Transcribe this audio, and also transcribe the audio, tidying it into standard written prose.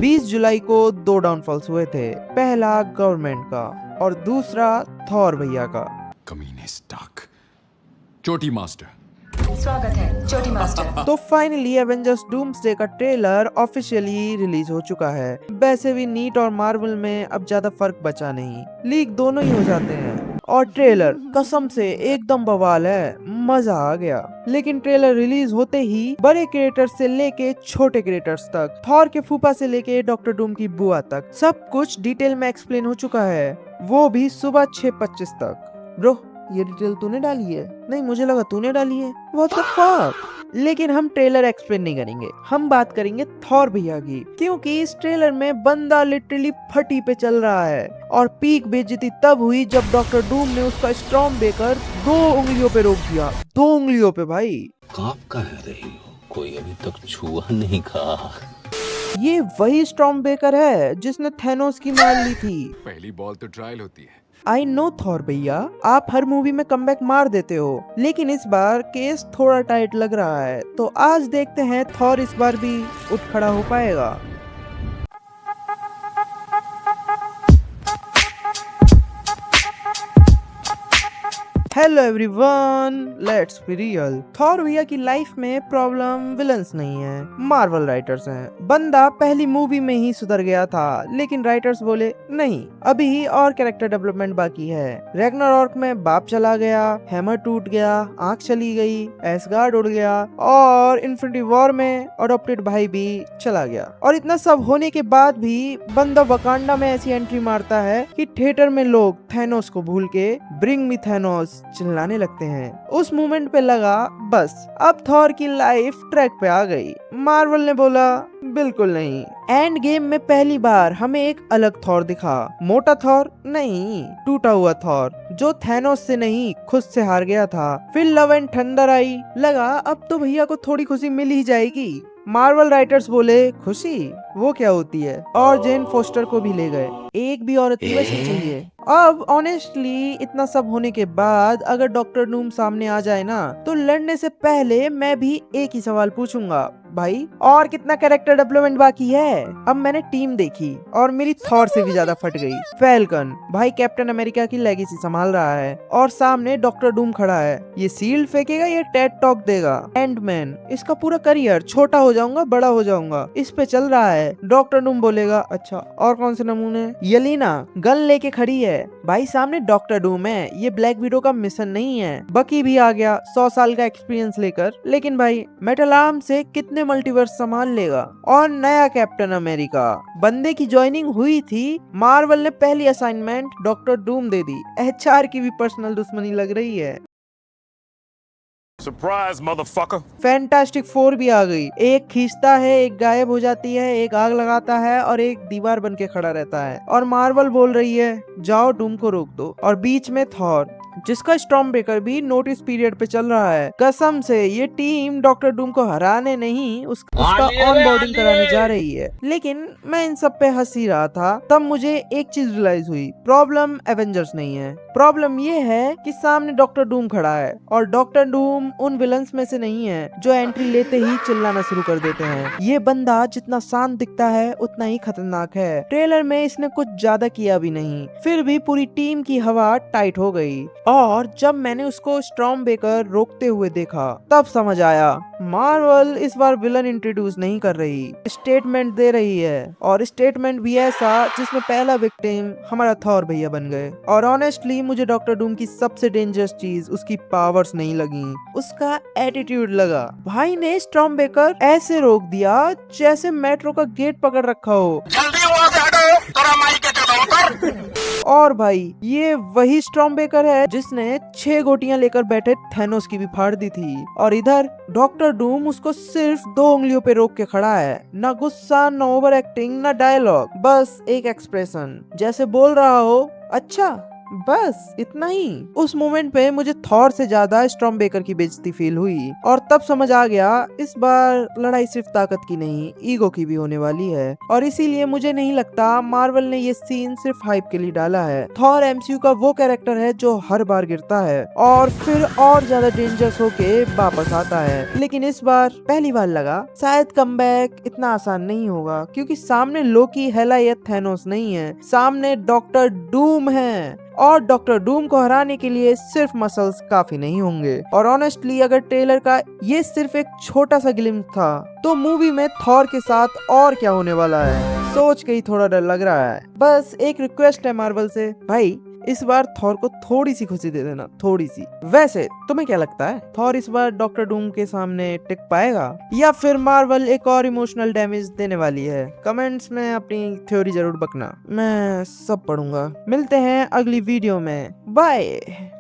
20 जुलाई को दो डाउनफॉल्स हुए थे। पहला गवर्नमेंट का और दूसरा थॉर भैया का। कमीने स्टार्क। चोटी मास्टर, स्वागत है चोटी मास्टर। तो फाइनली एवेंजर्स डूम्सडे का ट्रेलर ऑफिशियली रिलीज हो चुका है। वैसे भी नीट और मार्वल में अब ज्यादा फर्क बचा नहीं, लीक दोनों ही हो जाते हैं। और ट्रेलर कसम से एकदम बवाल है, मजा आ गया। लेकिन ट्रेलर रिलीज होते ही बड़े क्रिएटर्स से लेके छोटे क्रिएटर्स तक, थॉर के फूफा से लेके डॉक्टर डूम की बुआ तक, सब कुछ डिटेल में एक्सप्लेन हो चुका है, वो भी सुबह 6:25 तक। ब्रो, ये डिटेल तूने डाली है? नहीं, मुझे लगा तूने डाली है। What the fuck. लेकिन हम ट्रेलर एक्सप्लेन नहीं करेंगे, हम बात करेंगे थॉर भैया की, क्योंकि इस ट्रेलर में बंदा लिटरली फटी पे चल रहा है। और पीक बेइज्जती तब हुई जब डॉक्टर डूम ने उसका स्टॉर्म बेकर 2 उंगलियों पे रोक दिया। 2 उंगलियों पे भाई। कांप कह रही हो? कोई अभी तक छुआ नहीं खा। ये वही स्टॉर्म बेकर है जिसने थैनोस की मार ली थी। पहली बॉल तो ट्रायल होती है। आई नो थॉर भैया, आप हर मूवी में कमबैक मार देते हो, लेकिन इस बार केस थोड़ा टाइट लग रहा है। तो आज देखते हैं थॉर इस बार भी उठ खड़ा हो पाएगा। Hello everyone, let's be real. Thor भैया की लाइफ में प्रॉब्लम विलन्स नहीं है, मार्वल राइटर्स हैं। बंदा पहली मूवी में ही सुधर गया था, लेकिन राइटर्स बोले नहीं, अभी और कैरेक्टर डेवलपमेंट बाकी है। रैग्नारॉक में बाप चला गया, हैमर टूट गया, आंख चली गई, एसगार्ड उड़ गया, और इन्फिनिटी वॉर में अडॉप्टेड भाई भी चला गया। और इतना सब होने के बाद भी बंदा वकांडा में ऐसी एंट्री मारता है कि थिएटर में लोग थैनोस को भूल के ब्रिंग मी थैनोस चिल्लाने लगते हैं। उस मोमेंट पे लगा बस अब थॉर की लाइफ ट्रैक पे आ गई। मार्वल ने बोला बिल्कुल नहीं। एंड गेम में पहली बार हमें एक अलग थॉर दिखा, मोटा थॉर नहीं, टूटा हुआ थॉर, जो थैनोस से नहीं खुद से हार गया था। फिर लव एंड थंडर आई, लगा अब तो भैया को थोड़ी खुशी मिल ही जाएगी। मार्वल राइटर्स बोले खुशी वो क्या होती है, और जेन फोस्टर को भी ले गए। एक भी औरत की वैसी चाहिए। अब ऑनेस्टली इतना सब होने के बाद अगर डॉक्टर डूम सामने आ जाए ना, तो लड़ने से पहले मैं भी एक ही सवाल पूछूंगा, भाई और कितना कैरेक्टर डेवलपमेंट बाकी है? अब मैंने टीम देखी और मेरी थॉर से भी ज्यादा फट गई। फैल्कन भाई कैप्टन अमेरिका की लेगेसी संभाल रहा है, और सामने डॉक्टर डूम खड़ा है। ये सील्ड फेंकेगा, ये टेड टॉक देगा। एंडमैन, इसका पूरा करियर छोटा हो जाऊंगा बड़ा हो जाऊंगा इस पे चल रहा है। डॉक्टर डूम बोलेगा अच्छा और कौन से नमूने? येलेना गन लेके खड़ी है, भाई सामने डॉक्टर डूम है, ये ब्लैक विडो का मिशन नहीं है। बकी भी आ गया 100 साल का एक्सपीरियंस लेकर, लेकिन भाई मेटल आर्म से कितने मल्टीवर्स संभाल लेगा? और नया कैप्टन अमेरिका बंदे की ज्वाइनिंग हुई थी, मार्वल ने पहली असाइनमेंट डॉक्टर डूम दे दी। एचआर की भी पर्सनल दुश्मनी लग रही है। Surprise motherfucker. फैंटास्टिक 4 भी आ गई। एक खींचता है, एक गायब हो जाती है, एक आग लगाता है, और एक दीवार बन के खड़ा रहता है। और मार्वल बोल रही है जाओ डूम को रोक दो। और बीच में थॉर, जिसका स्टॉर्म ब्रेकर भी नोटिस पीरियड पे चल रहा है। कसम से ये टीम डॉक्टर डूम को हराने नहीं, उसका ऑन बोर्डिंग कराने जा रही है। लेकिन मैं इन सब पे हंस ही रहा था, तब मुझे एक चीज रियलाइज हुई, प्रॉब्लम एवेंजर्स नहीं है, प्रॉब्लम ये है कि सामने डॉक्टर डूम खड़ा है। और डॉक्टर डूम उन विलन्स में से नहीं है जो एंट्री लेते ही चिल्लाना शुरू कर देते हैं। ये बंदा जितना शांत दिखता है उतना ही खतरनाक है। ट्रेलर में इसने कुछ ज्यादा किया भी नहीं, फिर भी पूरी टीम की हवा टाइट हो गई। और जब मैंने उसको स्टॉर्म बेकर रोकते हुए देखा, तब समझ आया मार्वल इस बार विलन इंट्रोड्यूस नहीं कर रही, स्टेटमेंट दे रही है। और स्टेटमेंट भी ऐसा जिसमें पहला विक्टिम हमारा थॉर भैया बन गए। और ऑनेस्टली मुझे डॉक्टर डूम की सबसे डेंजरस चीज उसकी पावर्स नहीं लगी, उसका एटीट्यूड लगा। भाई ने स्टॉर्म बेकर ऐसे रोक दिया जैसे मेट्रो का गेट पकड़ रखा हो। जल्दी वहाँ से हटो, तेरा माइक के चलो उतर। और भाई ये वही स्टॉर्म बेकर है जिसने 6 गोटियां लेकर बैठे थैनोस की भी फाड़ दी थी। और इधर डॉक्टर डूम उसको सिर्फ 2 उंगलियों पे रोक के खड़ा है। ना गुस्सा, ना ओवर एक्टिंग, ना डायलॉग, बस एक एक्सप्रेशन, जैसे बोल रहा हो अच्छा बस इतना ही। उस मोमेंट पे मुझे थॉर से ज्यादा स्टॉर्म बेकर की बेइज्जती फील हुई और तब समझ आ गया इस बार लड़ाई सिर्फ ताकत की नहीं, ईगो की भी होने वाली है। और इसीलिए मुझे नहीं लगता मार्वल ने ये सीन सिर्फ हाइप के लिए डाला है। थॉर एमसीयू का वो कैरेक्टर है जो हर बार गिरता है और फिर और ज्यादा डेंजरस होके वापस आता है। लेकिन इस बार पहली बार लगा शायद कमबैक इतना आसान नहीं होगा, क्योंकि सामने लोकी, हेला या थैनोस नहीं है, सामने डॉक्टर डूम है। और डॉक्टर डूम को हराने के लिए सिर्फ मसल्स काफी नहीं होंगे। और ऑनेस्टली अगर ट्रेलर का ये सिर्फ एक छोटा सा ग्लिम्स था तो मूवी में थॉर के साथ और क्या होने वाला है सोच के ही थोड़ा डर लग रहा है। बस एक रिक्वेस्ट है मार्वल से, भाई इस बार थॉर को थोड़ी सी खुशी दे देना, थोड़ी सी। वैसे तुम्हें क्या लगता है, थॉर इस बार डॉक्टर डूम के सामने टिक पाएगा या फिर मार्वल एक और इमोशनल डैमेज देने वाली है? कमेंट्स में अपनी थ्योरी जरूर बकना, मैं सब पढ़ूंगा। मिलते हैं अगली वीडियो में, बाय।